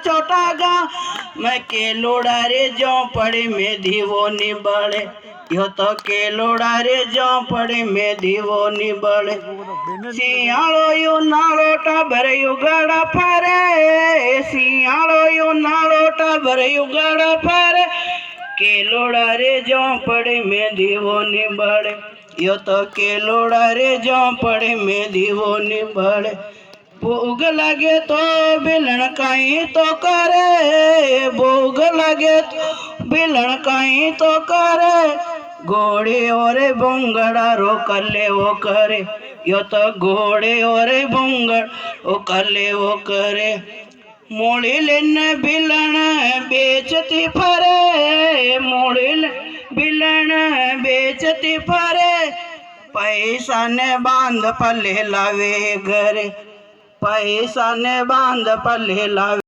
छोटा गा मैं के लोड़ा रे जो पड़े में दीवो निबड़े यो तो के लोड़ा रे जो पड़े में दीवो निबड़े सियाळो यो नाळो टाबर युगड़ा फरे सियाळो यो नाळो टाबर युगड़ा फरे के लोड़ा रे जो पड़े में दीवो निबड़े यो तो के लोड़ा रे जो पड़े में दीवो निबड़े भूख लगे तो बिलन कहीं तो करे भूख लगे तो बिलन कहीं तो करे घोड़े और बुंगड़ा रो कले वो करे यो तो घोड़े और बुंगड़ वो कले वो करे मोड़ी लेने बिलन बेचती फरे मोड़ी बिलन बेचती फरे पैसा ने बांध पले लावे घरे पैसा ने बांध पले लावे।